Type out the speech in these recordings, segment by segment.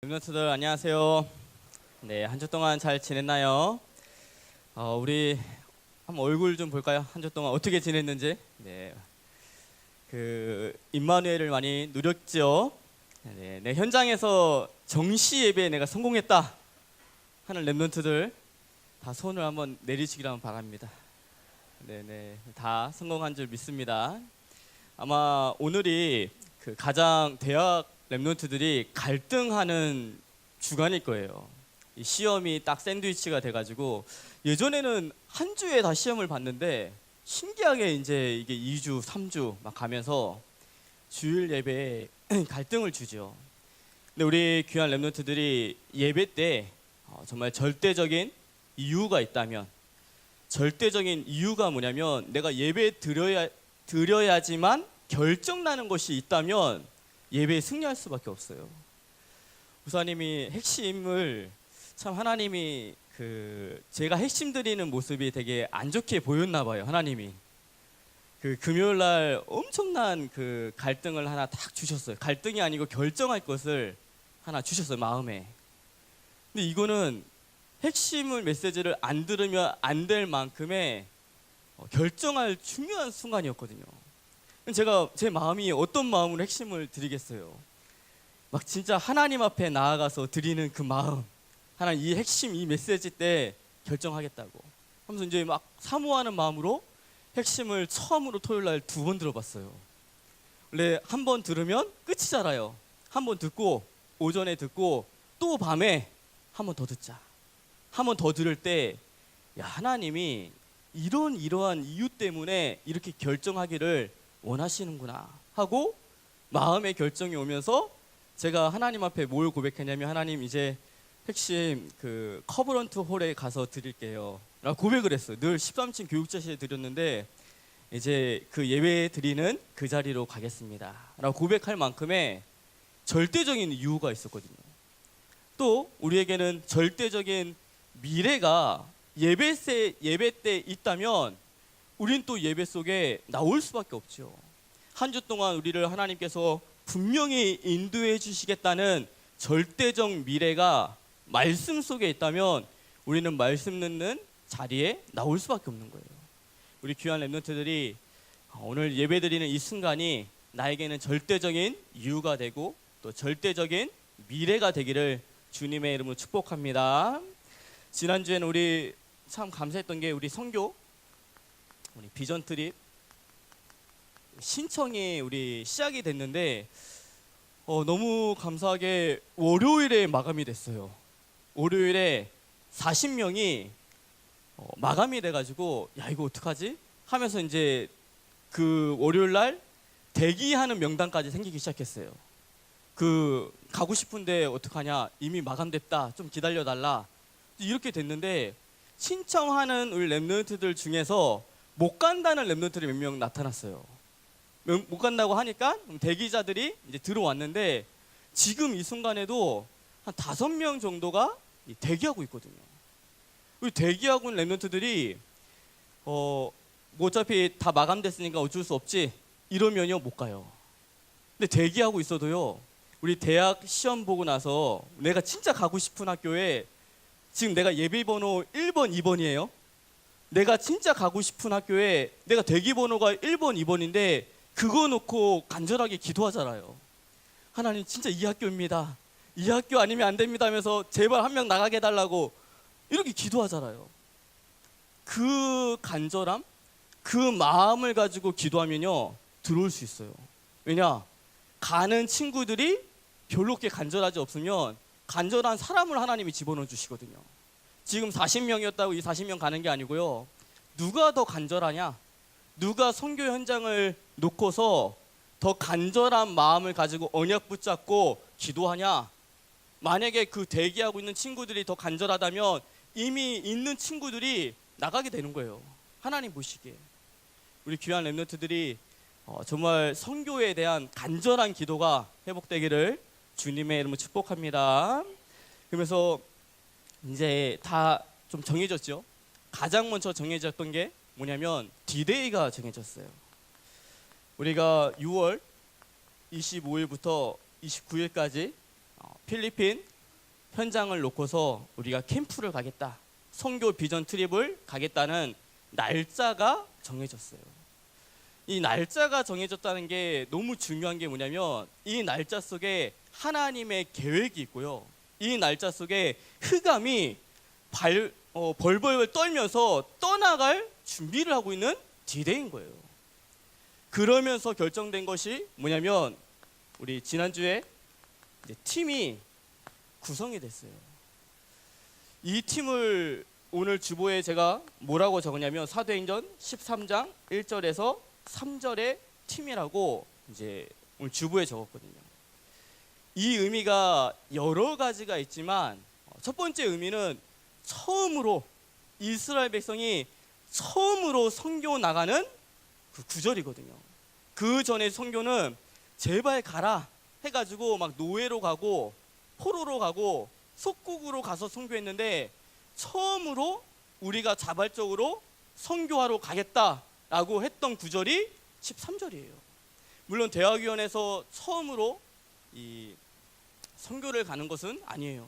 랩런트들 안녕하세요. 네, 한 주 동안 잘 지냈나요? 우리 한번 얼굴 좀 볼까요? 한 주 동안 어떻게 지냈는지. 네, 임마누엘을 많이 누렸죠. 네, 내 현장에서 정시 예배에 내가 성공했다 하는 랩런트들 다 손을 한번 내리시기를 한번 바랍니다. 네, 다 성공한 줄 믿습니다. 아마 오늘이 가장 대학 랩런트들이 갈등하는 주간일 거예요. 이 시험이 딱 샌드위치가 돼가지고 예전에는 한 주에 다 시험을 봤는데 신기하게 이제 이게 2주, 3주 막 가면서 주일 예배에 갈등을 주죠. 근데 우리 귀한 랩런트들이 예배 때 정말 절대적인 이유가 있다면, 절대적인 이유가 뭐냐면 내가 예배 드려야지만 결정나는 것이 있다면 예배에 승리할 수밖에 없어요. 우사님이 핵심을 참 하나님이 제가 핵심 드리는 모습이 되게 안 좋게 보였나 봐요. 하나님이 금요일 날 엄청난 갈등을 하나 딱 주셨어요. 갈등이 아니고 결정할 것을 하나 주셨어요, 마음에. 근데 이거는 핵심을 메시지를 안 들으면 안 될 만큼의 결정할 중요한 순간이었거든요. 제가 제 마음이 어떤 마음으로 핵심을 드리겠어요. 막 진짜 하나님 앞에 나아가서 드리는 그 마음, 하나님 이 핵심 이 메시지 때 결정하겠다고 하면서 이제 막 사모하는 마음으로 핵심을 처음으로 토요일 날 2번 들어봤어요. 원래 한 번 들으면 끝이잖아요. 한 번 듣고 오전에 듣고 또 밤에 한 번 더 듣자. 한 번 더 들을 때 야, 하나님이 이러한 이유 때문에 이렇게 결정하기를 원하시는구나 하고 마음의 결정이 오면서 제가 하나님 앞에 뭘 고백했냐면, 하나님 이제 핵심 커버런트 홀에 가서 드릴게요 라고 고백을 했어요. 늘 13층 교육자실에 드렸는데 이제 예배 드리는 그 자리로 가겠습니다 라고 고백할 만큼의 절대적인 이유가 있었거든요. 또 우리에게는 절대적인 미래가 예배 때 있다면 우린 또 예배 속에 나올 수밖에 없죠. 한 주 동안 우리를 하나님께서 분명히 인도해 주시겠다는 절대적 미래가 말씀 속에 있다면 우리는 말씀 듣는 자리에 나올 수밖에 없는 거예요. 우리 귀한 랩런트들이 오늘 예배 드리는 이 순간이 나에게는 절대적인 이유가 되고 또 절대적인 미래가 되기를 주님의 이름으로 축복합니다. 지난주에는 우리 참 감사했던 게 우리 선교, 우리 비전 트립 신청이 우리 시작이 됐는데 너무 감사하게 월요일에 마감이 됐어요. 월요일에 40명이 마감이 돼가지고 야, 이거 어떡하지? 하면서 이제 월요일 날 대기하는 명단까지 생기기 시작했어요. 가고 싶은데 어떡하냐? 이미 마감됐다. 좀 기다려달라. 이렇게 됐는데 신청하는 우리 랩런트들 중에서 못 간다는 랩런트들이 몇 명 나타났어요. 못 간다고 하니까 대기자들이 이제 들어왔는데 지금 이 순간에도 한 5명 정도가 대기하고 있거든요. 우리 대기하고 있는 랩런트들이 뭐 어차피 다 마감됐으니까 어쩔 수 없지 이러면요 못 가요. 근데 대기하고 있어도요, 우리 대학 시험 보고 나서 내가 진짜 가고 싶은 학교에 지금 내가 예비 번호 1번, 2번이에요. 내가 진짜 가고 싶은 학교에 내가 대기 번호가 1번, 2번인데 그거 놓고 간절하게 기도하잖아요. 하나님 진짜 이 학교입니다. 이 학교 아니면 안 됩니다 하면서 제발 한 명 나가게 해달라고 이렇게 기도하잖아요. 그 간절함, 그 마음을 가지고 기도하면요 들어올 수 있어요. 왜냐? 가는 친구들이 별로 그렇게 간절하지 없으면 간절한 사람을 하나님이 집어넣어 주시거든요. 지금 40명이었다고 이 40명 가는 게 아니고요, 누가 더 간절하냐, 누가 선교 현장을 놓고서 더 간절한 마음을 가지고 언약 붙잡고 기도하냐. 만약에 대기하고 있는 친구들이 더 간절하다면 이미 있는 친구들이 나가게 되는 거예요. 하나님 보시기에. 우리 귀한 랩런트들이 정말 선교에 대한 간절한 기도가 회복되기를 주님의 이름으로 축복합니다. 그러면서 이제 다 좀 정해졌죠. 가장 먼저 정해졌던 게 뭐냐면 D-Day가 정해졌어요. 우리가 6월 25일부터 29일까지 필리핀 현장을 놓고서 우리가 캠프를 가겠다, 선교 비전 트립을 가겠다는 날짜가 정해졌어요. 이 날짜가 정해졌다는 게 너무 중요한 게 뭐냐면 이 날짜 속에 하나님의 계획이 있고요. 이 날짜 속에 흑암이 벌벌 떨면서 떠나갈 준비를 하고 있는 디데이인 거예요. 그러면서 결정된 것이 뭐냐면 우리 지난주에 이제 팀이 구성이 됐어요. 이 팀을 오늘 주보에 제가 뭐라고 적었냐면 사도행전 13장 1절에서 3절의 팀이라고 이제 오늘 주보에 적었거든요. 이 의미가 여러 가지가 있지만 첫 번째 의미는 처음으로 이스라엘 백성이 처음으로 선교 나가는 그 구절이거든요. 그 전에 선교는 제발 가라 해가지고 막 노예로 가고 포로로 가고 속국으로 가서 선교했는데 처음으로 우리가 자발적으로 선교하러 가겠다라고 했던 구절이 13절이에요. 물론 대학위원회에서 처음으로 이 선교를 가는 것은 아니에요.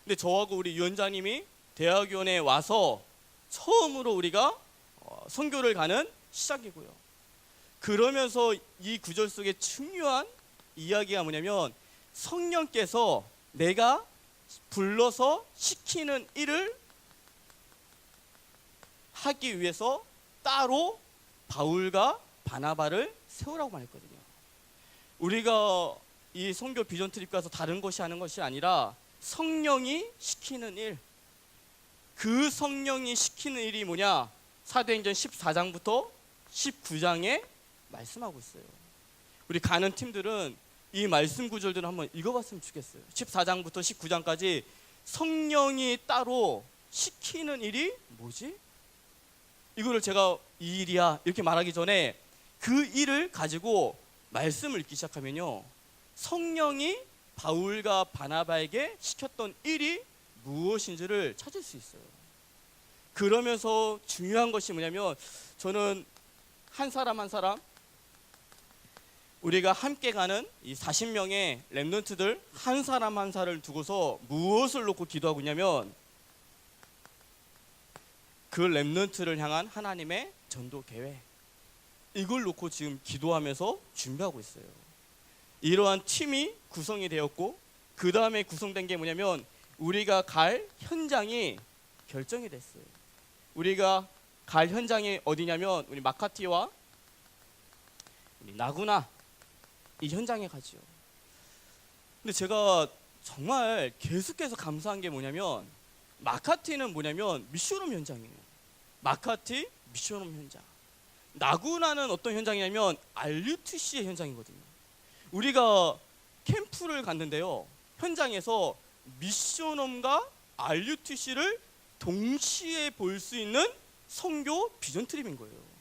근데 저하고 우리 위원장님이 대학위원회에 와서 처음으로 우리가 선교를 가는 시작이고요. 그러면서 이 구절 속에 중요한 이야기가 뭐냐면 성령께서 내가 불러서 시키는 일을 하기 위해서 따로 바울과 바나바를 세우라고 말했거든요. 우리가 이 선교 비전 트립 가서 다른 것이 하는 것이 아니라 성령이 시키는 일, 그 성령이 시키는 일이 뭐냐? 사도행전 14장부터 19장에 말씀하고 있어요. 우리 가는 팀들은 이 말씀 구절들을 한번 읽어봤으면 좋겠어요. 14장부터 19장까지 성령이 따로 시키는 일이 뭐지? 이거를 제가 이 일이야 이렇게 말하기 전에 그 일을 가지고 말씀을 읽기 시작하면요, 성령이 바울과 바나바에게 시켰던 일이 무엇인지를 찾을 수 있어요. 그러면서 중요한 것이 뭐냐면 저는 한 사람 한 사람 우리가 함께 가는 이 40명의 렘넌트들 한 사람 한 사람을 두고서 무엇을 놓고 기도하고 있냐면 그 렘넌트를 향한 하나님의 전도 계획, 이걸 놓고 지금 기도하면서 준비하고 있어요. 이러한 팀이 구성이 되었고 그 다음에 구성된 게 뭐냐면 우리가 갈 현장이 결정이 됐어요. 우리가 갈 현장이 어디냐면 우리 마카티와 우리 나구나 이 현장에 가죠. 근데 제가 정말 계속해서 감사한 게 뭐냐면 마카티는 뭐냐면 미션홈 현장이에요. 마카티 미션홈 현장. 나구나는 어떤 현장이냐면 RUTC의 현장이거든요. 우리가 캠프를 갔는데요, 현장에서 미션홈과 RUTC를 동시에 볼 수 있는 선교 비전 트립인 거예요.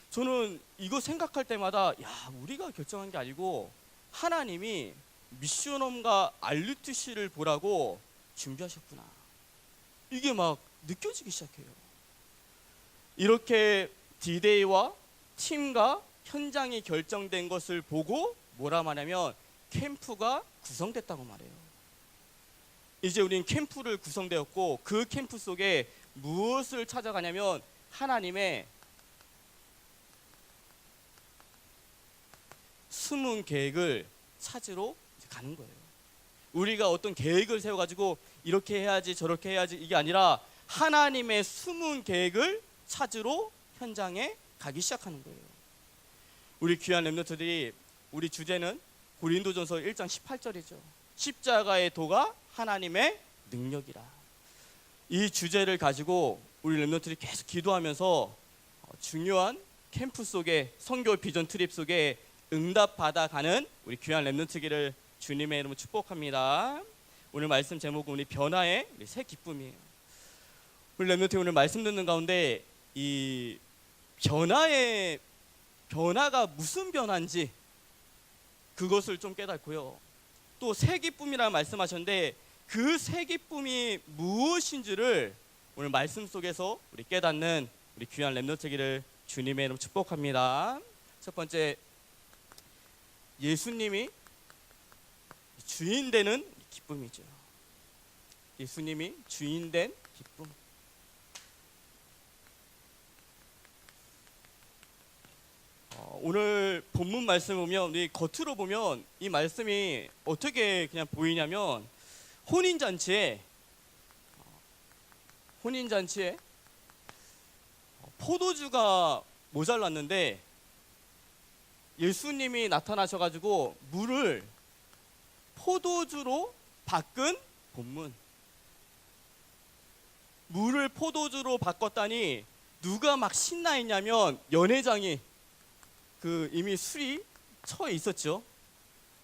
저는 이거 생각할 때마다 야, 우리가 결정한 게 아니고 하나님이 미션홈과 RUTC를 보라고 준비하셨구나, 이게 막 느껴지기 시작해요. 이렇게 디데이와 팀과 현장이 결정된 것을 보고 뭐라 말하면 캠프가 구성됐다고 말해요. 이제 우리는 캠프를 구성되었고 그 캠프 속에 무엇을 찾아가냐면 하나님의 숨은 계획을 찾으러 가는 거예요. 우리가 어떤 계획을 세워가지고 이렇게 해야지 저렇게 해야지 이게 아니라 하나님의 숨은 계획을 찾으러 현장에 가기 시작하는 거예요. 우리 귀한 렘넌트들이 우리 주제는 고린도전서 1장 18절이죠. 십자가의 도가 하나님의 능력이라. 이 주제를 가지고 우리 렘넌트들이 계속 기도하면서 중요한 캠프 속에 선교 비전 트립 속에 응답받아 가는 우리 귀한 렘넌트기를 주님의 이름으로 축복합니다. 오늘 말씀 제목은 우리 변화의 새 기쁨이에요. 우리 렘넌트 오늘 말씀 듣는 가운데 이 변화가 무슨 변화인지 그것을 좀 깨닫고요, 또 새 기쁨이라는 말씀하셨는데 그 새 기쁨이 무엇인지를 오늘 말씀 속에서 우리 깨닫는 우리 귀한 렘넌트기를 주님의 이름 축복합니다. 첫 번째, 예수님이 주인 되는 기쁨이죠. 예수님이 주인 된 기쁨. 오늘 본문 말씀을 보면 우리 겉으로 보면 이 말씀이 어떻게 그냥 보이냐면 혼인잔치에 포도주가 모자랐는데 예수님이 나타나셔가지고 물을 포도주로 바꾼 본문. 물을 포도주로 바꿨다니 누가 막 신나 있냐면 연회장이 이미 술이 처해 있었죠.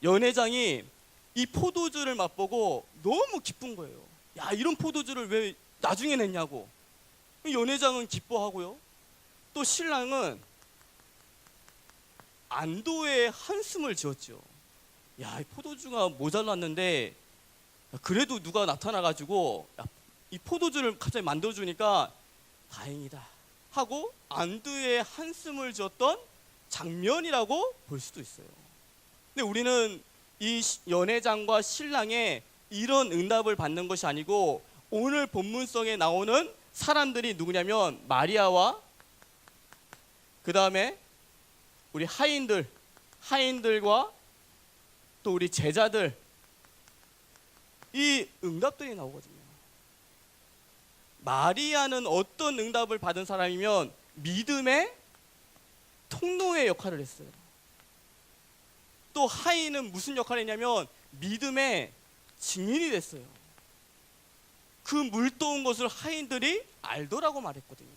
연회장이 이 포도주를 맛보고 너무 기쁜 거예요. 야, 이런 포도주를 왜 나중에 냈냐고. 연회장은 기뻐하고요. 또 신랑은 안도의 한숨을 지었죠. 야, 이 포도주가 모자랐는데 그래도 누가 나타나가지고 이 포도주를 갑자기 만들어주니까 다행이다 하고 안도의 한숨을 지었던 장면이라고 볼 수도 있어요. 근데 우리는 이 연회장과 신랑의 이런 응답을 받는 것이 아니고 오늘 본문 속에 나오는 사람들이 누구냐면 마리아와 그 다음에 우리 하인들과 또 우리 제자들, 이 응답들이 나오거든요. 마리아는 어떤 응답을 받은 사람이면 믿음의 통로의 역할을 했어요. 또 하인은 무슨 역할을 했냐면 믿음의 증인이 됐어요. 그 물도운 것을 하인들이 알더라고 말했거든요.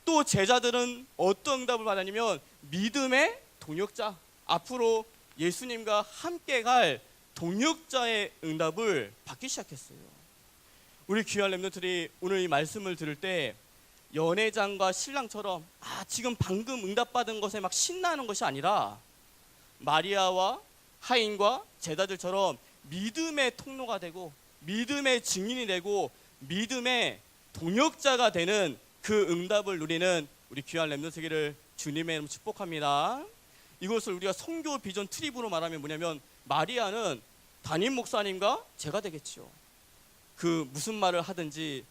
또 제자들은 어떤 응답을 받았냐면 믿음의 동역자, 앞으로 예수님과 함께 갈 동역자의 응답을 받기 시작했어요. 우리 귀한 렘넌트들이 오늘 이 말씀을 들을 때 연회장과 신랑처럼 지금 방금 응답받은 것에 막 신나는 것이 아니라 마리아와 하인과 제자들처럼 믿음의 통로가 되고 믿음의 증인이 되고 믿음의 동역자가 되는 그 응답을 누리는 우리 귀한 렘넌트들을 주님의 이름으로 축복합니다. 이것을 우리가 선교 비전 트립으로 말하면 뭐냐면 마리아는 담임 목사님과 제가 되겠죠. 무슨 말을 하든지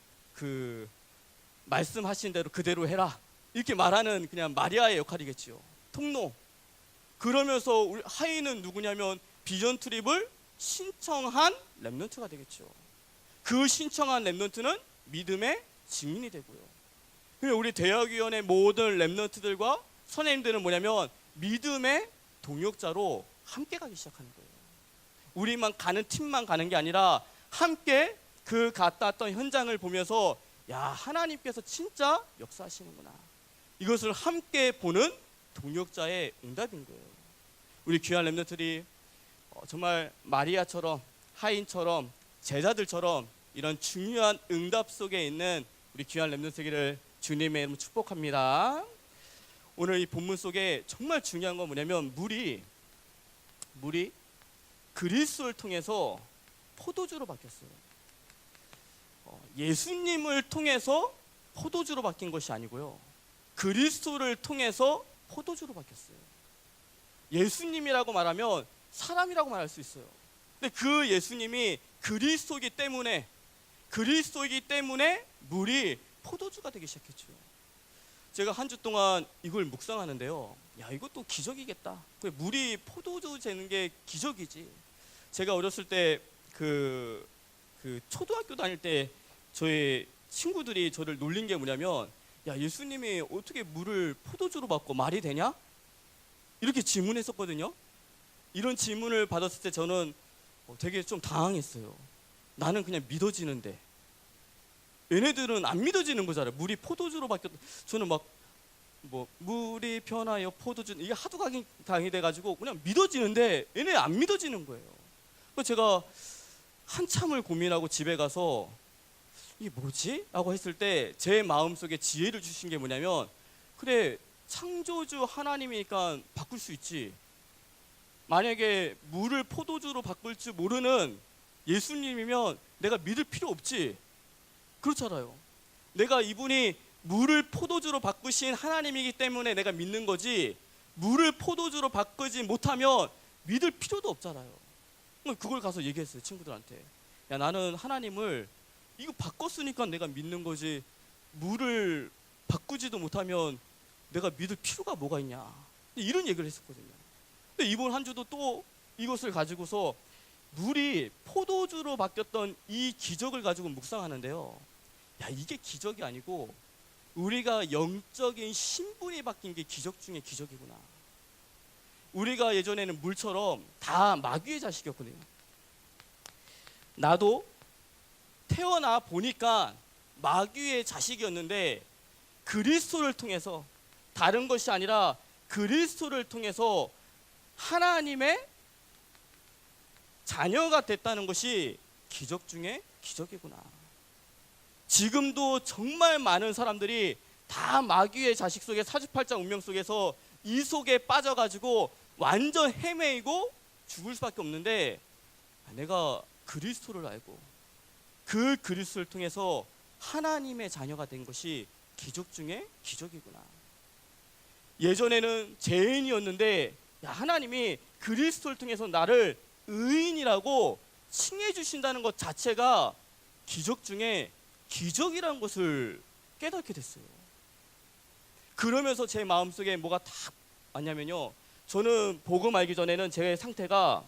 말씀하신 대로 그대로 해라 이렇게 말하는 그냥 마리아의 역할이겠지요. 통로. 그러면서 우리 하인은 누구냐면 비전 트립을 신청한 렘넌트가 되겠죠. 그 신청한 렘넌트는 믿음의 증인이 되고요. 우리 대학위원회 모든 렘넌트들과 선생님들은 뭐냐면 믿음의 동역자로 함께 가기 시작하는 거예요. 우리만 가는 팀만 가는 게 아니라 함께 갔다 왔던 현장을 보면서 야, 하나님께서 진짜 역사하시는구나. 이것을 함께 보는 동역자의 응답인 거예요. 우리 귀한 렘넌트들이 정말 마리아처럼 하인처럼 제자들처럼 이런 중요한 응답 속에 있는 우리 귀한 렘넌트들을 주님의 이름으로 축복합니다. 오늘 이 본문 속에 정말 중요한 건 뭐냐면 물이 그리스도를 통해서 포도주로 바뀌었어요. 예수님을 통해서 포도주로 바뀐 것이 아니고요. 그리스도를 통해서 포도주로 바뀌었어요. 예수님이라고 말하면 사람이라고 말할 수 있어요. 근데 그 예수님이 그리스도이기 때문에 물이 포도주가 되기 시작했죠. 제가 한 주 동안 이걸 묵상하는데요. 야, 이것도 기적이겠다. 물이 포도주 되는 게 기적이지. 제가 어렸을 때 초등학교 다닐 때 저희 친구들이 저를 놀린 게 뭐냐면 야, 예수님이 어떻게 물을 포도주로 바꿔 말이 되냐? 이렇게 질문했었거든요. 이런 질문을 받았을 때 저는 되게 좀 당황했어요. 나는 그냥 믿어지는데 얘네들은 안 믿어지는 거잖아요. 물이 포도주로 바뀌었다. 저는 물이 변하여 포도주, 이게 하도 강이 돼가지고 그냥 믿어지는데 얘네 안 믿어지는 거예요. 그래서 제가 한참을 고민하고 집에 가서 이게 뭐지? 라고 했을 때 제 마음속에 지혜를 주신 게 뭐냐면 그래, 창조주 하나님이니까 바꿀 수 있지. 만약에 물을 포도주로 바꿀 줄 모르는 예수님이면 내가 믿을 필요 없지. 그렇잖아요. 내가 이분이 물을 포도주로 바꾸신 하나님이기 때문에 내가 믿는 거지, 물을 포도주로 바꾸지 못하면 믿을 필요도 없잖아요. 그걸 가서 얘기했어요, 친구들한테. 야, 나는 하나님을 이거 바꿨으니까 내가 믿는 거지, 물을 바꾸지도 못하면 내가 믿을 필요가 뭐가 있냐, 이런 얘기를 했었거든요. 근데 이번 한 주도 또 이것을 가지고서 물이 포도주로 바뀌었던 이 기적을 가지고 묵상하는데요. 야, 이게 기적이 아니고 우리가 영적인 신분이 바뀐 게 기적 중에 기적이구나. 우리가 예전에는 물처럼 다 마귀의 자식이었거든요. 나도 태어나 보니까 마귀의 자식이었는데 그리스도를 통해서, 다른 것이 아니라 그리스도를 통해서 하나님의 자녀가 됐다는 것이 기적 중에 기적이구나. 지금도 정말 많은 사람들이 다 마귀의 자식 속에, 사주팔자 운명 속에서 이 속에 빠져가지고 완전 헤매이고 죽을 수밖에 없는데, 내가 그리스도를 알고 그 그리스도를 통해서 하나님의 자녀가 된 것이 기적 중에 기적이구나. 예전에는 죄인이었는데 하나님이 그리스도를 통해서 나를 의인이라고 칭해 주신다는 것 자체가 기적 중에 기적이라는 것을 깨닫게 됐어요. 그러면서 제 마음속에 뭐가 딱 왔냐면요, 저는 복음 알기 전에는 제 상태가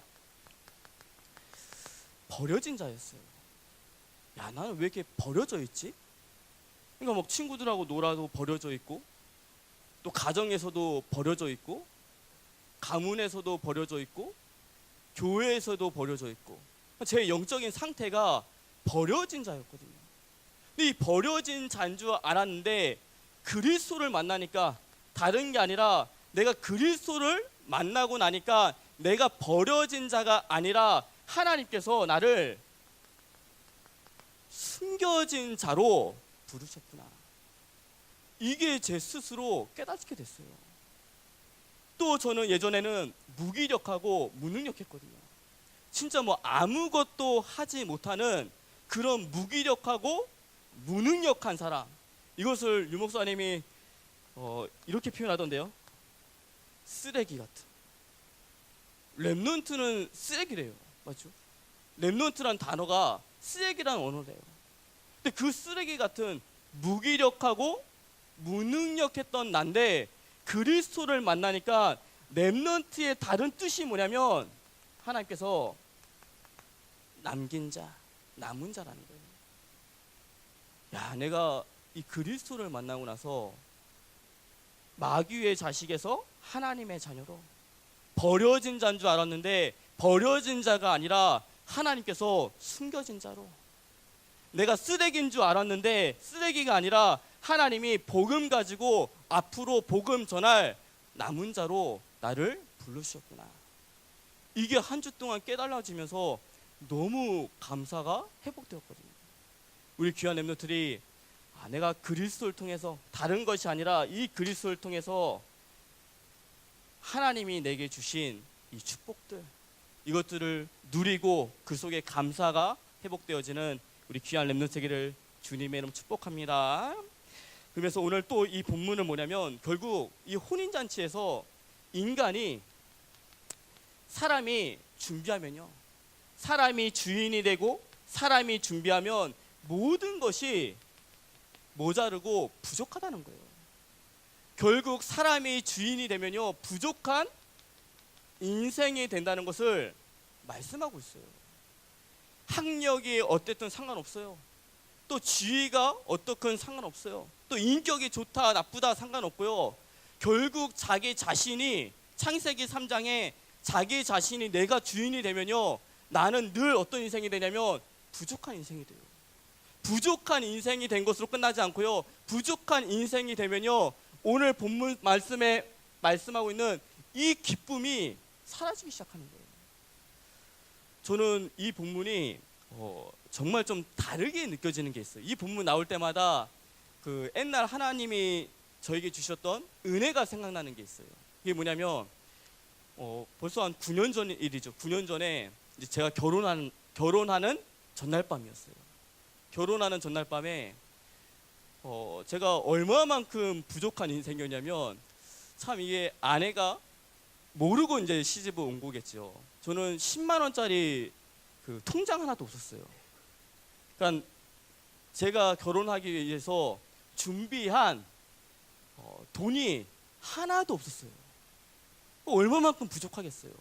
버려진 자였어요. 야, 나는 왜 이렇게 버려져 있지? 그러니까 막 친구들하고 놀아도 버려져 있고, 또 가정에서도 버려져 있고, 가문에서도 버려져 있고, 교회에서도 버려져 있고, 제 영적인 상태가 버려진 자였거든요. 근데 이 버려진 자인 줄 알았는데 그리스도를 만나니까 다른 게 아니라, 내가 그리스도를 만나고 나니까 내가 버려진 자가 아니라 하나님께서 나를 숨겨진 자로 부르셨구나. 이게 제 스스로 깨닫게 됐어요. 또 저는 예전에는 무기력하고 무능력했거든요. 진짜 뭐 아무것도 하지 못하는 그런 무기력하고 무능력한 사람. 이것을 유 목사님이 이렇게 표현하던데요. 쓰레기 같은. 렘넌트는 쓰레기래요. 맞죠? 렘넌트란 단어가 쓰레기라는 언어래요. 근데 그 쓰레기 같은 무기력하고 무능력했던 난데 그리스도를 만나니까 렘넌트의 다른 뜻이 뭐냐면, 하나님께서 남긴 자, 남은 자라는 거예요. 야, 내가 이 그리스도를 만나고 나서 마귀의 자식에서 하나님의 자녀로 버려진 자인 줄 알았는데 버려진 자가 아니라 하나님께서 숨겨진 자로, 내가 쓰레기인 줄 알았는데 쓰레기가 아니라 하나님이 복음 가지고 앞으로 복음 전할 남은 자로 나를 부르셨구나. 이게 한 주 동안 깨달아지면서 너무 감사가 회복되었거든요. 우리 귀한 렘넌트들이 내가 그리스도를 통해서, 다른 것이 아니라 이 그리스도를 통해서 하나님이 내게 주신 이 축복들, 이것들을 누리고 그 속에 감사가 회복되어지는 우리 귀한 렘넌트 되기를 주님의 이름 축복합니다. 그래서 오늘 또 이 본문은 뭐냐면, 결국 이 혼인잔치에서 인간이, 사람이 준비하면요, 사람이 주인이 되고 사람이 준비하면 모든 것이 모자르고 부족하다는 거예요. 결국 사람이 주인이 되면요, 부족한 인생이 된다는 것을 말씀하고 있어요. 학력이 어땠든 상관없어요. 또 지위가 어떻든 상관없어요. 또 인격이 좋다 나쁘다 상관없고요. 결국 자기 자신이, 창세기 3장에 자기 자신이 내가 주인이 되면요, 나는 늘 어떤 인생이 되냐면 부족한 인생이 돼요. 부족한 인생이 된 것으로 끝나지 않고요, 부족한 인생이 되면요, 오늘 본문 말씀에 말씀하고 있는 이 기쁨이 사라지기 시작하는 거예요. 저는 이 본문이 정말 좀 다르게 느껴지는 게 있어요. 이 본문 나올 때마다 그 옛날 하나님이 저에게 주셨던 은혜가 생각나는 게 있어요. 이게 뭐냐면 벌써 한 9년 전 일이죠. 9년 전에 이제 제가 결혼하는 전날 밤이었어요. 결혼하는 전날 밤에 제가 얼마만큼 부족한 인생이었냐면, 참 이게 아내가 모르고 이제 시집을 온 거겠죠. 저는 10만 원짜리 그 통장 하나도 없었어요. 그러니까 제가 결혼하기 위해서 준비한 돈이 하나도 없었어요. 얼마만큼 부족하겠어요.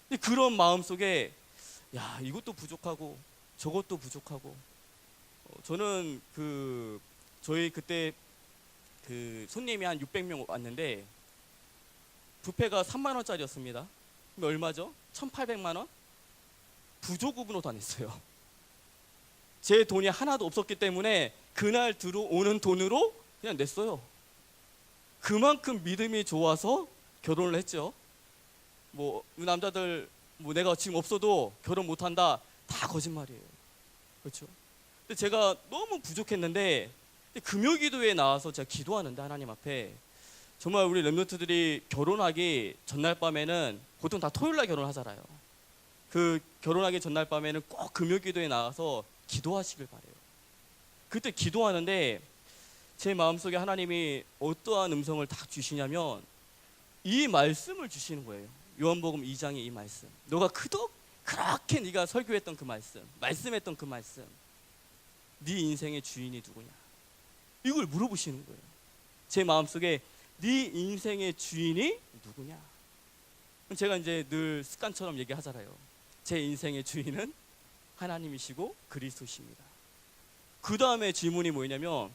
근데 그런 마음 속에 야, 이것도 부족하고 저것도 부족하고 저는 저희 그때 그 손님이 한 600명 왔는데 뷔페가 3만 원짜리였습니다. 그럼 얼마죠? 1,800만 원? 부족으로 다녔어요. 제 돈이 하나도 없었기 때문에 그날 들어오는 돈으로 그냥 냈어요. 그만큼 믿음이 좋아서 결혼을 했죠. 뭐 남자들 뭐 내가 지금 없어도 결혼 못한다, 다 거짓말이에요. 그렇죠? 근데 제가 너무 부족했는데 금요기도에 나와서 제가 기도하는데 하나님 앞에 정말 우리 렘넌트들이 결혼하기 전날 밤에는 보통 다 토요일날 결혼하잖아요. 그 결혼하기 전날 밤에는 꼭 금요기도에 나와서 기도하시길 바래요. 그때 기도하는데 제 마음속에 하나님이 어떠한 음성을 딱 주시냐면 이 말씀을 주시는 거예요. 요한복음 2장의 이 말씀. 너가 그렇게 네가 설교했던 그 말씀했던 그 말씀. 네 인생의 주인이 누구냐? 이걸 물어보시는 거예요. 제 마음속에 네 인생의 주인이 누구냐? 제가 이제 늘 습관처럼 얘기하잖아요. 제 인생의 주인은 하나님이시고 그리스도십니다. 그 다음에 질문이 뭐냐면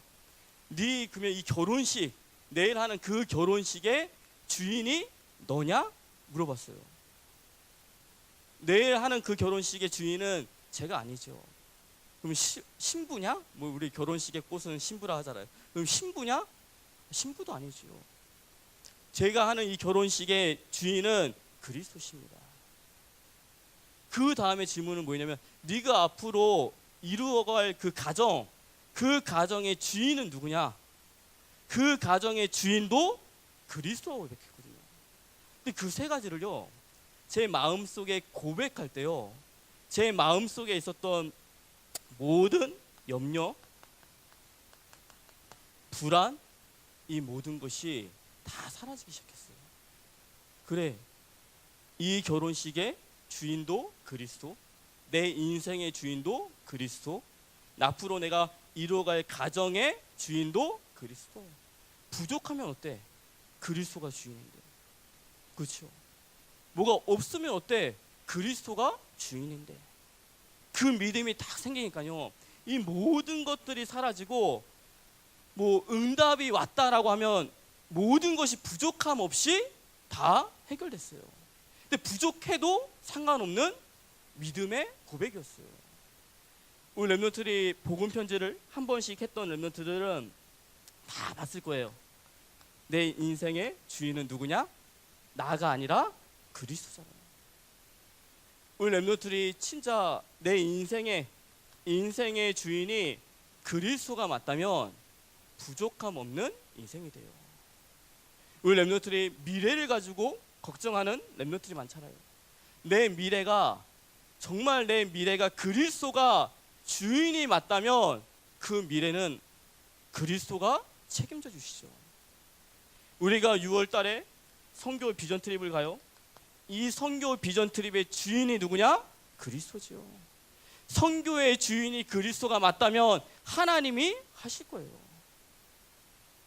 그러면 이 결혼식, 내일 하는 그 결혼식의 주인이 너냐? 물어봤어요. 내일 하는 그 결혼식의 주인은 제가 아니죠. 그럼 신부냐? 뭐 우리 결혼식의 꽃은 신부라 하잖아요. 그럼 신부냐? 신부도 아니죠. 제가 하는 이 결혼식의 주인은 그리스도십니다. 그 다음에 질문은 뭐냐면 네가 앞으로 이루어갈 그 가정의 주인은 누구냐? 그 가정의 주인도 그리스도라고 고백했거든요. 근데 그 세 가지를요, 제 마음속에 고백할 때요, 제 마음속에 있었던 모든 염려, 불안, 이 모든 것이 다 사라지기 시작했어요. 그래, 이 결혼식의 주인도 그리스도, 내 인생의 주인도 그리스도, 앞으로 내가 이루어갈 가정의 주인도 그리스도. 부족하면 어때? 그리스도가 주인인데. 그렇죠? 뭐가 없으면 어때? 그리스도가 주인인데. 그 믿음이 딱 생기니까요, 이 모든 것들이 사라지고 뭐 응답이 왔다라고 하면 모든 것이 부족함 없이 다 해결됐어요. 근데 부족해도 상관없는 믿음의 고백이었어요. 우리 렘넌트들이 복음 편지를 한 번씩 했던 렘넌트들은 다 봤을 거예요. 내 인생의 주인은 누구냐? 나가 아니라 그리스도잖아요. 우리 렘넌트들이 진짜 내 인생의 주인이 그리스도가 맞다면 부족함 없는 인생이 돼요. 우리 렘넌트들이 미래를 가지고 걱정하는 렘넌트들이 많잖아요. 내 미래가 정말 내 미래가 그리스도가 주인이 맞다면 그 미래는 그리스도가 책임져 주시죠. 우리가 6월 달에 선교 비전 트립을 가요. 이 선교 비전 트립의 주인이 누구냐? 그리스도지요. 선교의 주인이 그리스도가 맞다면 하나님이 하실 거예요.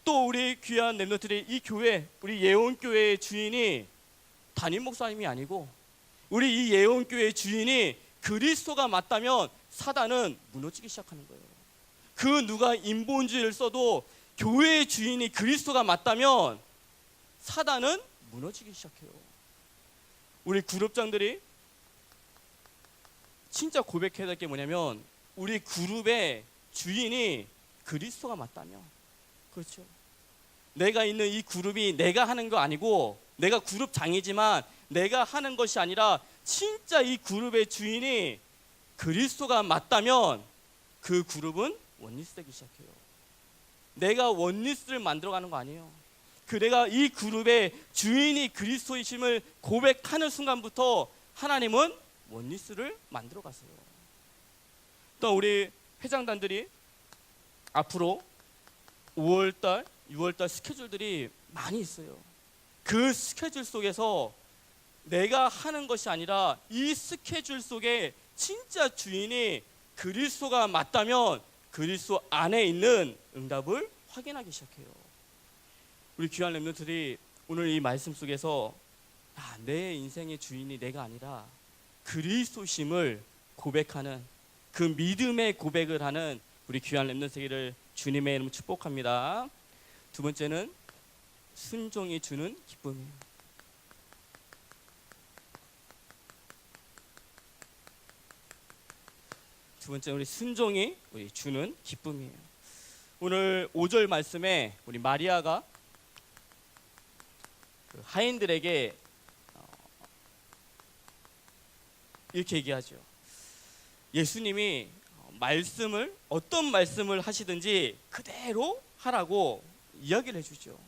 또 우리 귀한 렘넌트들이 이 교회, 우리 예원교회의 주인이 담임 목사님이 아니고 우리 이 예원교회의 주인이 그리스도가 맞다면 사단은 무너지기 시작하는 거예요. 그 누가 인본주의를 써도 교회의 주인이 그리스도가 맞다면 사단은 무너지기 시작해요. 우리 그룹장들이 진짜 고백해야 될 게 뭐냐면 우리 그룹의 주인이 그리스도가 맞다면, 그렇죠? 내가 있는 이 그룹이 내가 하는 거 아니고 내가 그룹장이지만 내가 하는 것이 아니라 진짜 이 그룹의 주인이 그리스도가 맞다면 그 그룹은 원리스 되기 시작해요. 내가 원리스를 만들어가는 거 아니에요. 내가 이 그룹의 주인이 그리스도이심을 고백하는 순간부터 하나님은 원리스를 만들어 가세요. 또 우리 회장단들이 앞으로 5월달, 6월달 스케줄들이 많이 있어요. 그 스케줄 속에서 내가 하는 것이 아니라 이 스케줄 속에 진짜 주인이 그리스도가 맞다면 그리스도 안에 있는 응답을 확인하기 시작해요. 우리 귀한 렘넌트들이 오늘 이 말씀 속에서 내 인생의 주인이 내가 아니라 그리스도심을 고백하는, 그 믿음의 고백을 하는 우리 귀한 렘넌트들을 주님의 이름으로 축복합니다. 두 번째는 순종이 주는 기쁨이에요. 두 번째, 우리 순종이 우리 주는 기쁨이에요. 오늘 5절 말씀에 우리 마리아가 그 하인들에게 이렇게 얘기하죠. 예수님이 어떤 말씀을 하시든지 그대로 하라고 이야기를 해주죠.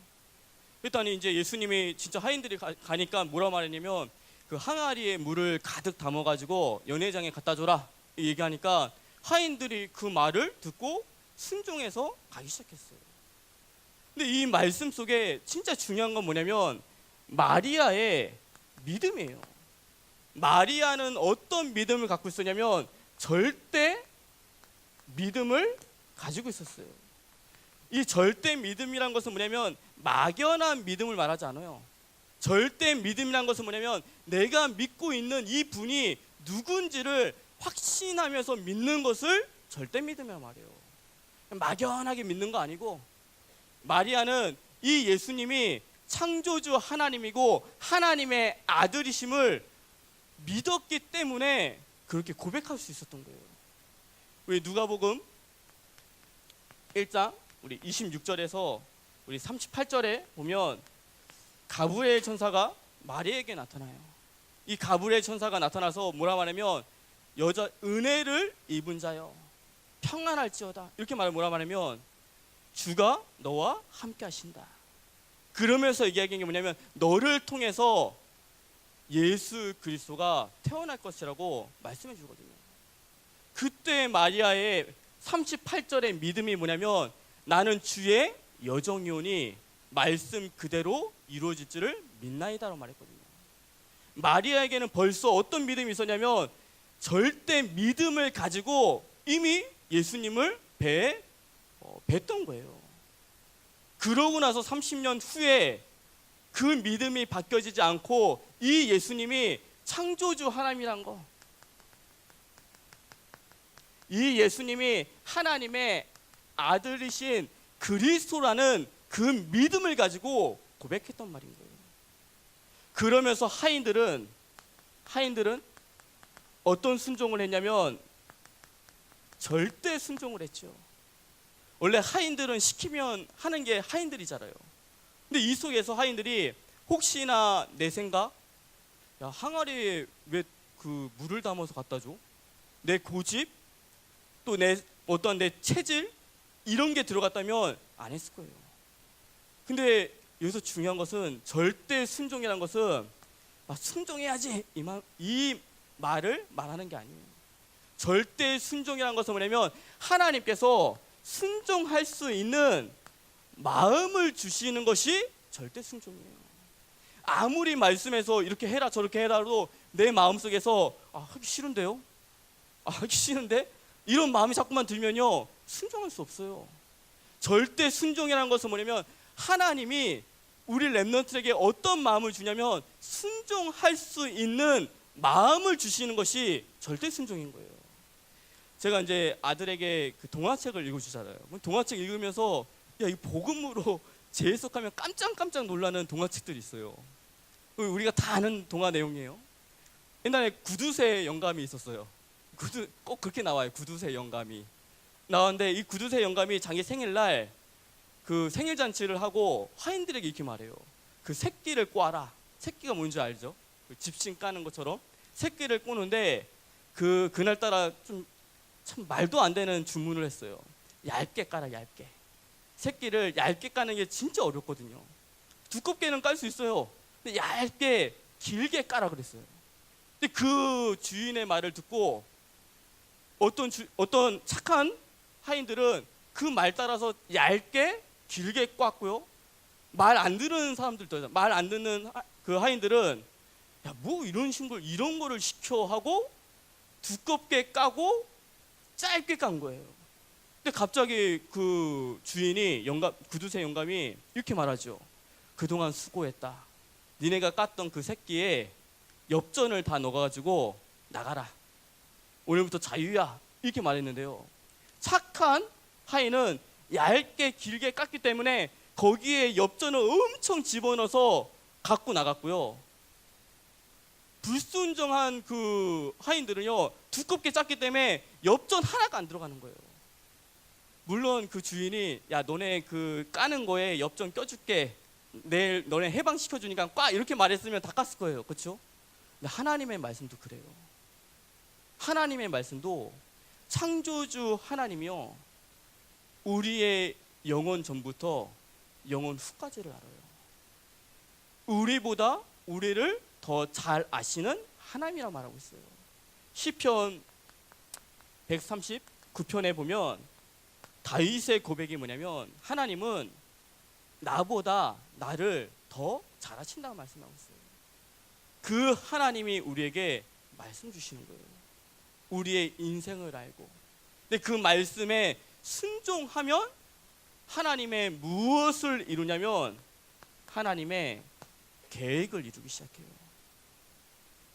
그랬더니 이제 예수님이 진짜 하인들이 가니까 뭐라 말했냐면 그 항아리에 물을 가득 담아가지고 연회장에 갖다 줘라 얘기하니까 하인들이 그 말을 듣고 순종해서 가기 시작했어요. 근데 이 말씀 속에 진짜 중요한 건 뭐냐면 마리아의 믿음이에요. 마리아는 어떤 믿음을 갖고 있었냐면 절대 믿음을 가지고 있었어요. 이 절대 믿음이란 것은 뭐냐면 막연한 믿음을 말하지 않아요. 절대 믿음이란 것은 뭐냐면 내가 믿고 있는 이 분이 누군지를 확신하면서 믿는 것을 절대 믿음이란 말이에요. 막연하게 믿는 거 아니고, 마리아는 이 예수님이 창조주 하나님이고 하나님의 아들이심을 믿었기 때문에 그렇게 고백할 수 있었던 거예요. 우리 누가복음 1장 우리 26절에서 우리 38절에 보면 가브리엘 천사가 마리아에게 나타나요. 이 가브리엘 천사가 나타나서 뭐라 말하면 여자 은혜를 입은 자여 평안할지어다, 이렇게 뭐라 말하면 주가 너와 함께 하신다. 그러면서 얘기하는 게 뭐냐면 너를 통해서 예수 그리스도가 태어날 것이라고 말씀해 주거든요. 그때 마리아의 38절의 믿음이 뭐냐면 나는 주의 여정이오니 말씀 그대로 이루어질 줄을 믿나이다라고 말했거든요. 마리아에게는 벌써 어떤 믿음이 있었냐면 절대 믿음을 가지고 이미 예수님을 배에 뵀던 거예요. 그러고 나서 30년 후에 그 믿음이 바뀌어지지 않고 이 예수님이 창조주 하나님이란 거, 이 예수님이 하나님의 아들이신 그리스도라는 그 믿음을 가지고 고백했단 말인 거예요. 그러면서 하인들은 어떤 순종을 했냐면 절대 순종을 했죠. 원래 하인들은 시키면 하는 게 하인들이잖아요. 근데 이 속에서 하인들이 혹시나 내 생각, 야 항아리에 왜 그 물을 담아서 갖다 줘? 내 고집, 또 내 어떤 내 체질 이런 게 들어갔다면 안 했을 거예요. 근데 여기서 중요한 것은 절대 순종이라는 것은 순종해야지 이 말을 말하는 게 아니에요. 절대 순종이라는 것은 뭐냐면 하나님께서 순종할 수 있는 마음을 주시는 것이 절대 순종이에요. 아무리 말씀해서 이렇게 해라 저렇게 해라도 내 마음속에서 하기 싫은데요? 하기 싫은데? 이런 마음이 자꾸만 들면요 순종할 수 없어요. 절대 순종이라는 것은 뭐냐면 하나님이 우리 렘넌트에게 어떤 마음을 주냐면 순종할 수 있는 마음을 주시는 것이 절대 순종인 거예요. 제가 이제 아들에게 그 동화책을 읽어주잖아요. 동화책 읽으면서 이 복음으로 재해석하면 깜짝깜짝 놀라는 동화책들이 있어요. 우리가 다 아는 동화 내용이에요. 옛날에 구두쇠 영감이 있었어요. 꼭 그렇게 나와요. 구두쇠 영감이 나왔는데 이 구두쇠 영감이 자기 생일날 그 생일 잔치를 하고 하인들에게 이렇게 말해요. 그 새끼를 꽈라. 새끼가 뭔지 알죠? 그 집신 까는 것처럼 새끼를 꼬는데 그날따라 좀 참 말도 안 되는 주문을 했어요. 얇게 까라, 얇게. 새끼를 얇게 까는 게 진짜 어렵거든요. 두껍게는 깔 수 있어요. 근데 얇게, 길게 까라 그랬어요. 근데 그 주인의 말을 듣고 어떤 착한 하인들은 그 말 따라서 얇게, 길게 꽈고요. 말 안 듣는 사람들도, 말 안 듣는 그 하인들은 야, 뭐 이런 거를 시켜 하고 두껍게 까고 짧게 깐 거예요. 근데 갑자기 그 주인이 구두쇠 영감이 이렇게 말하죠. 그동안 수고했다. 니네가 깠던 그 새끼에 엽전을 다 넣어가지고 나가라. 오늘부터 자유야. 이렇게 말했는데요. 착한 하인은 얇게 길게 깠기 때문에 거기에 엽전을 엄청 집어넣어서 갖고 나갔고요. 불순종한 그 하인들은요, 두껍게 짰기 때문에 엽전 하나가 안 들어가는 거예요. 물론 그 주인이 야, 너네 그 까는 거에 엽전 껴줄게. 내일 너네 해방시켜주니까 꽉 이렇게 말했으면 다 깠을 거예요. 그렇죠? 근데 하나님의 말씀도 그래요. 하나님의 말씀도 창조주 하나님이요, 우리의 영혼 전부터 영혼 후까지를 알아요. 우리보다 우리를 더 잘 아시는 하나님이라고 말하고 있어요. 시편 139편에 보면 다윗의 고백이 뭐냐면, 하나님은 나보다 나를 더 잘 아신다고 말씀하고 있어요. 그 하나님이 우리에게 말씀 주시는 거예요. 우리의 인생을 알고. 근데 그 말씀에 순종하면 하나님의 무엇을 이루냐면 하나님의 계획을 이루기 시작해요.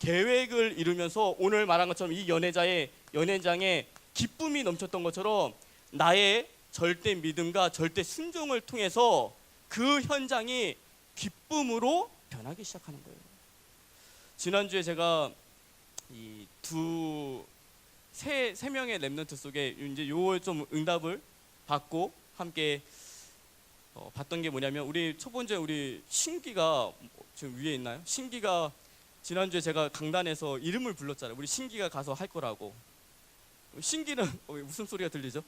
계획을 이루면서 오늘 말한 것처럼 이 연회장에 기쁨이 넘쳤던 것처럼 나의 절대 믿음과 절대 순종을 통해서 그 현장이 기쁨으로 변하기 시작하는 거예요. 지난주에 제가 이 세 명의 랩런트 속에 이제 요 좀 응답을 받고 함께 봤던 게 뭐냐면, 우리 첫 번째 우리 신기가 지금 위에 있나요? 신기가 지난주에 제가 강단에서 이름을 불렀잖아요. 우리 신기가 가서 할 거라고. 신기는 무슨 소리가 들리죠?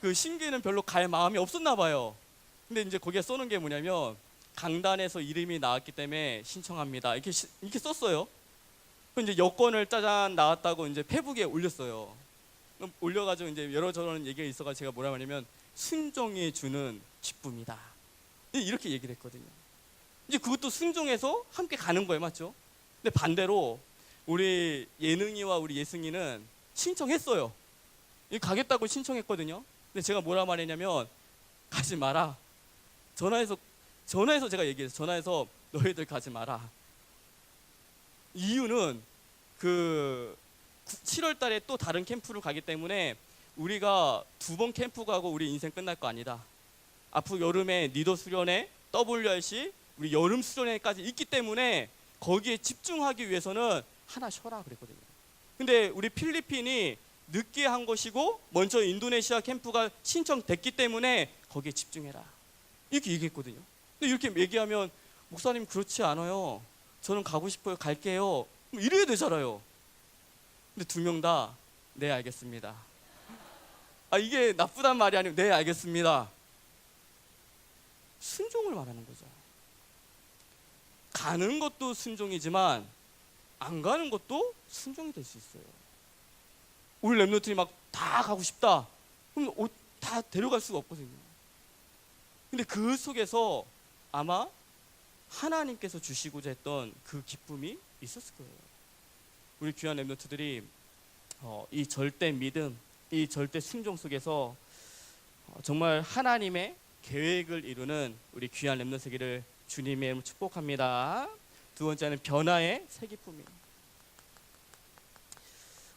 그 신기는 별로 갈 마음이 없었나 봐요. 근데 이제 거기에 써놓은 게 뭐냐면, 강단에서 이름이 나왔기 때문에 신청합니다. 이렇게 썼어요. 이제 여권을 짜잔 나왔다고 이제 페북에 올렸어요. 올려가지고 이제 여러저런 얘기가 있어가지고 제가 뭐라 하냐면, 순종이 주는 기쁨이다. 이렇게 얘기를 했거든요. 이제 그것도 순종해서 함께 가는 거예요, 맞죠? 근데 반대로 우리 예능이와 우리 예승이는 신청했어요. 가겠다고 신청했거든요. 근데 제가 뭐라 말했냐면, 가지 마라. 전화해서 제가 얘기했어요. 전화해서 너희들 가지 마라. 이유는 그 7월 달에 또 다른 캠프를 가기 때문에 우리가 2번 캠프 가고 우리 인생 끝날 거 아니다. 앞으로 여름에 니도 수련회, WRC, 우리 여름 수련회까지 있기 때문에 거기에 집중하기 위해서는 하나 쉬어라 그랬거든요. 근데 우리 필리핀이 늦게 한 것이고 먼저 인도네시아 캠프가 신청됐기 때문에 거기에 집중해라. 이렇게 얘기했거든요. 근데 이렇게 얘기하면, 목사님 그렇지 않아요. 저는 가고 싶어요. 갈게요. 이래야 되잖아요. 근데 2명 다 네 알겠습니다. 이게 나쁘단 말이 아니고 네 알겠습니다. 순종을 말하는 거죠. 가는 것도 순종이지만 안 가는 것도 순종이 될 수 있어요. 우리 랩런트들이 막 다 가고 싶다. 그럼 다 데려갈 수가 없거든요. 근데 그 속에서 아마 하나님께서 주시고자 했던 그 기쁨이 있었을 거예요. 우리 귀한 랩런트들이 이 절대 믿음, 이 절대 순종 속에서 정말 하나님의 계획을 이루는 우리 귀한 랩런트 세기를 주님의 이름으로 축복합니다. 두 번째는 변화의 새 기쁨이.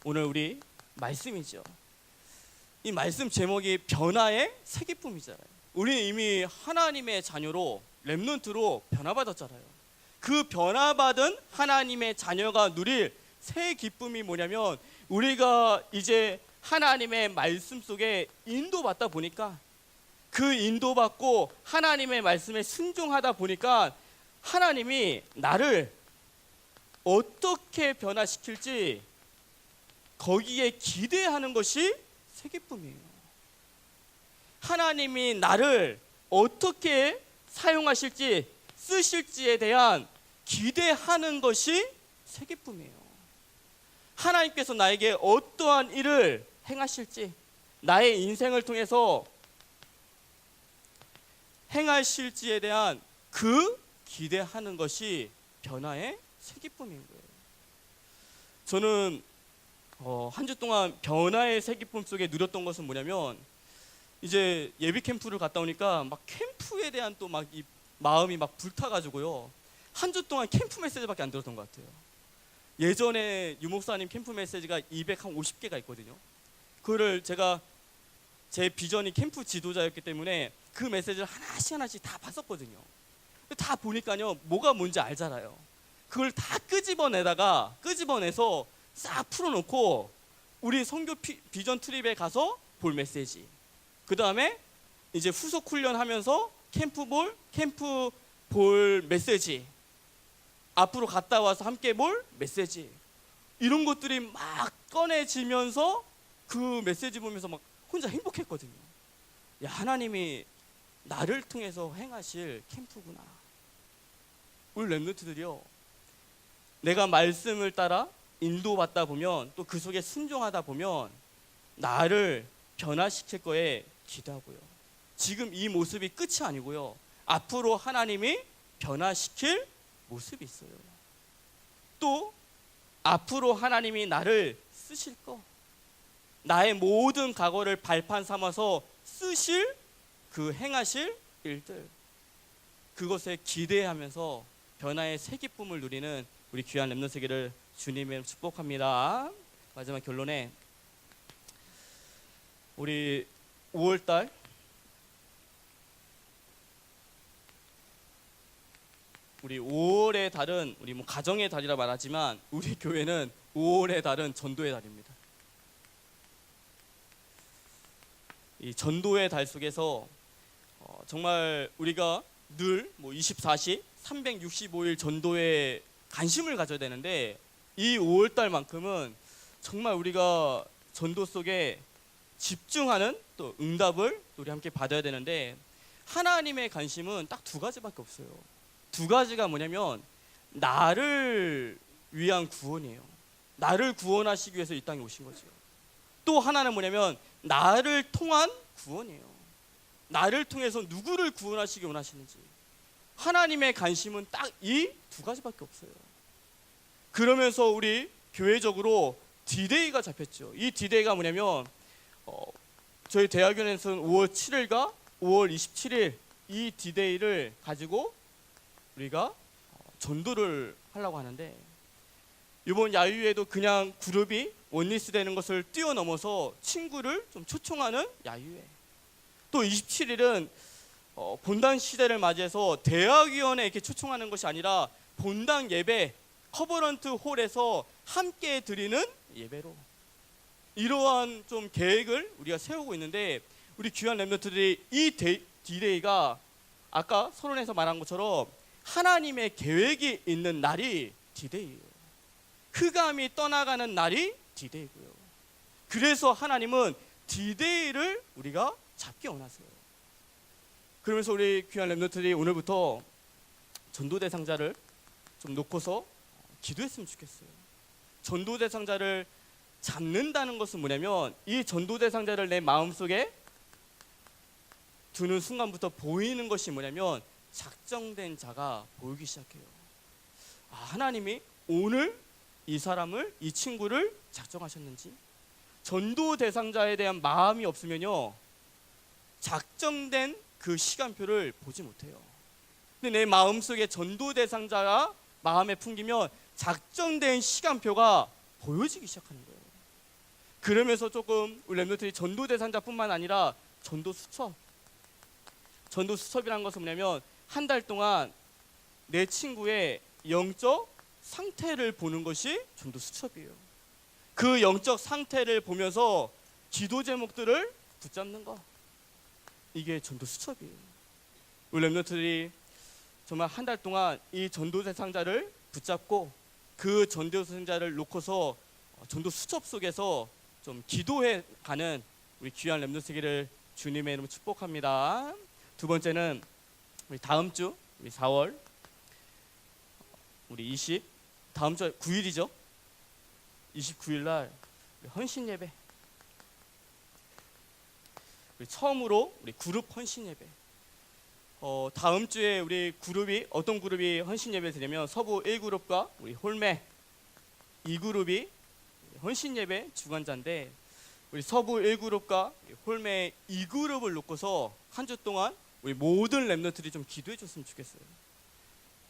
오늘 우리 말씀이죠. 이 말씀 제목이 변화의 새 기쁨이잖아요. 우리는 이미 하나님의 자녀로, 랩런트로 변화받았잖아요. 그 변화받은 하나님의 자녀가 누릴 새 기쁨이 뭐냐면, 우리가 이제 하나님의 말씀 속에 인도받다 보니까, 그 인도받고 하나님의 말씀에 순종하다 보니까 하나님이 나를 어떻게 변화시킬지 거기에 기대하는 것이 새 기쁨이에요. 하나님이 나를 어떻게 사용하실지, 쓰실지에 대한 기대하는 것이 새 기쁨이에요. 하나님께서 나에게 어떠한 일을 행하실지, 나의 인생을 통해서 행하실지에 대한 그 기대하는 것이 변화의 새 기쁨인 거예요. 저는 한 주 동안 변화의 새 기쁨 속에 누렸던 것은 뭐냐면, 이제 예비 캠프를 갔다 오니까 막 캠프에 대한 또 막 이 마음이 막 불타가지고요. 한 주 동안 캠프 메시지밖에 안 들었던 것 같아요. 예전에 유목사님 캠프 메시지가 250개가 있거든요. 그거를 제가 제 비전이 캠프 지도자였기 때문에 그 메시지를 하나씩 다 봤었거든요. 다 보니까요, 뭐가 뭔지 알잖아요. 그걸 다 끄집어내서 싹 풀어놓고 우리 선교 비전 트립에 가서 볼 메시지, 그 다음에 이제 후속 훈련하면서 캠프 볼 메시지, 앞으로 갔다 와서 함께 볼 메시지, 이런 것들이 막 꺼내지면서 그 메시지 보면서 막 혼자 행복했거든요. 야, 하나님이 나를 통해서 행하실 캠프구나. 우리 랩노트들이요, 내가 말씀을 따라 인도받다 보면, 또 그 속에 순종하다 보면 나를 변화시킬 거에 기대하고요. 지금 이 모습이 끝이 아니고요, 앞으로 하나님이 변화시킬 모습이 있어요. 또 앞으로 하나님이 나를 쓰실 거, 나의 모든 과거를 발판 삼아서 쓰실 그 행하실 일들, 그것에 기대하면서 변화의 새 기쁨을 누리는 우리 귀한 렘넌트 세계를 주님의 축복합니다. 마지막 결론에, 우리 5월달 우리 5월의 달은 우리 뭐 가정의 달이라 말하지만, 우리 교회는 5월의 달은 전도의 달입니다. 이 전도의 달 속에서 정말 우리가 늘 뭐 24시 365일 전도에 관심을 가져야 되는데, 이 5월달만큼은 정말 우리가 전도 속에 집중하는 또 응답을 우리 함께 받아야 되는데, 하나님의 관심은 딱 두 가지밖에 없어요. 두 가지가 뭐냐면, 나를 위한 구원이에요. 나를 구원하시기 위해서 이 땅에 오신 거죠. 또 하나는 뭐냐면, 나를 통한 구원이에요. 나를 통해서 누구를 구원하시기 원하시는지. 하나님의 관심은 딱 이 두 가지밖에 없어요. 그러면서 우리 교회적으로 디데이가 잡혔죠. 이 디데이가 뭐냐면, 저희 대학원에서는 5월 7일과 5월 27일 이 디데이를 가지고 우리가 전도를 하려고 하는데, 이번 야유회도 그냥 그룹이 원리스 되는 것을 뛰어넘어서 친구를 좀 초청하는 야유회. 또 27일은 본당 시대를 맞이해서 대학위원회 이렇게 초청하는 것이 아니라 본당 예배 커버넌트 홀에서 함께 드리는 예배로, 이러한 좀 계획을 우리가 세우고 있는데, 우리 귀한 렘넌트들이 이 디데이가 아까 서론에서 말한 것처럼 하나님의 계획이 있는 날이 디데이예요. 흑암이 떠나가는 날이 디데이고요. 그래서 하나님은 디데이를 우리가 잡기 원하세요. 그러면서 우리 귀한 렘넌트들이 오늘부터 전도 대상자를 좀 놓고서 기도했으면 좋겠어요. 전도 대상자를 잡는다는 것은 뭐냐면, 이 전도 대상자를 내 마음속에 두는 순간부터 보이는 것이 뭐냐면, 작정된 자가 보이기 시작해요. 하나님이 오늘 이 사람을, 이 친구를 작정하셨는지. 전도 대상자에 대한 마음이 없으면요, 작정된 그 시간표를 보지 못해요. 근데 내 마음속에 전도 대상자가 마음에 품기면 작정된 시간표가 보여지기 시작하는 거예요. 그러면서 조금 우리 렘넌트들이 전도 대상자뿐만 아니라 전도 수첩이라는 것은 뭐냐면, 한 달 동안 내 친구의 영적 상태를 보는 것이 전도 수첩이에요. 그 영적 상태를 보면서 기도 제목들을 붙잡는 거, 이게 전도 수첩이에요. 우리 렘넌트들이 정말 한 달 동안 이 전도 대상자를 붙잡고 그 전도 대상자를 놓고서 전도 수첩 속에서 좀 기도해 가는 우리 귀한 렘넌트 세계를 주님의 이름으로 축복합니다. 두 번째는 우리 다음 주 우리 4월 우리 다음 주 9일이죠. 29일 날 헌신 예배. 우리 처음으로 우리 그룹 헌신 예배. 다음 주에 우리 그룹이 어떤 그룹이 헌신 예배 드리면 서부 1그룹과 우리 홀매 2그룹이 헌신 예배 주관자인데 우리 서부 1그룹과 홀매 2그룹을 놓고서 한 주 동안 우리 모든 렘넌트들이 좀 기도해 줬으면 좋겠어요.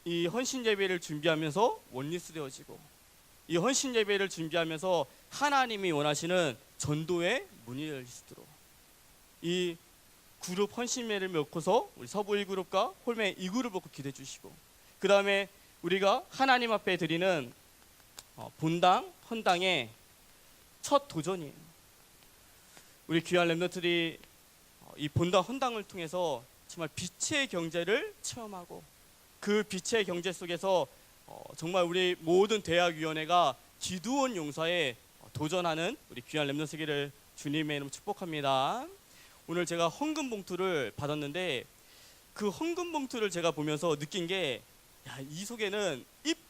이 헌신 예배를 준비하면서 원리스 되어지고 이 헌신 예배를 준비하면서 하나님이 원하시는 전도의 문이 열릴 수 있도록 이 그룹 헌신 예배를 놓고서 우리 서부 1그룹과 홀매 2그룹을 놓고 기도해 주시고 그 다음에 우리가 하나님 앞에 드리는 본당, 헌당의 첫 도전이에요. 우리 귀한 렘넌트들이 이 본당, 헌당을 통해서 정말 빛의 경제를 체험하고 그 빛의 경제 속에서 정말 우리 모든 대학위원회가 기도원 용사에 도전하는 우리 귀한 렘넌트들을 주님의 이름으로 축복합니다. 오늘 제가 헌금 봉투를 받았는데 그 헌금 봉투를 제가 보면서 느낀 게 이 속에는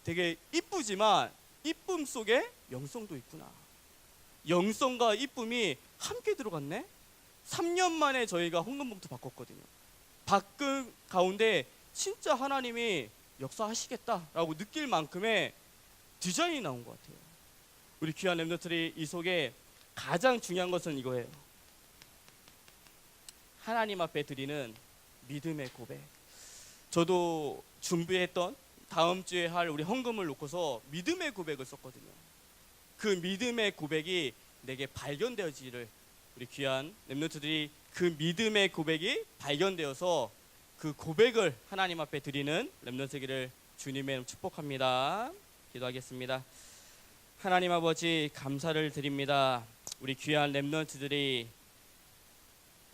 되게 이쁘지만 이쁨 속에 영성도 있구나. 영성과 이쁨이 함께 들어갔네. 3년 만에 저희가 헌금 봉투 바꿨거든요. 바꾼 가운데 진짜 하나님이 역사하시겠다라고 느낄 만큼의 디자인이 나온 것 같아요. 우리 귀한 렘넌트들이 이 속에 가장 중요한 것은 이거예요. 하나님 앞에 드리는 믿음의 고백. 저도 준비했던 다음 주에 할 우리 헌금을 놓고서 믿음의 고백을 썼거든요. 그 믿음의 고백이 내게 발견되어지기를 우리 귀한 렘넌트들이 그 믿음의 고백이 발견되어서 그 고백을 하나님 앞에 드리는 렘넌트기를 주님의 이름 축복합니다. 기도하겠습니다. 하나님 아버지 감사를 드립니다. 우리 귀한 렘넌트들이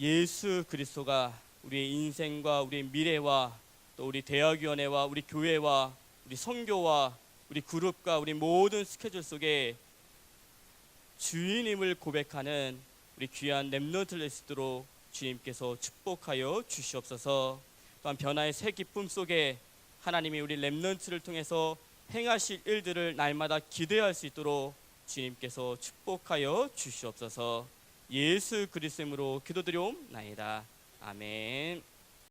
예수 그리스도가 우리의 인생과 우리의 미래와 또 우리 대학위원회와 우리 교회와 우리 선교와 우리 그룹과 우리 모든 스케줄 속에 주인임을 고백하는 우리 귀한 렘넌트를 될 수 있도록 주님께서 축복하여 주시옵소서. 또한 변화의 새 기쁨 속에 하나님이 우리 렘넌트를 통해서 행하실 일들을 날마다 기대할 수 있도록 주님께서 축복하여 주시옵소서. 예수 그리스도 이름으로 기도드리옵나이다. 아멘.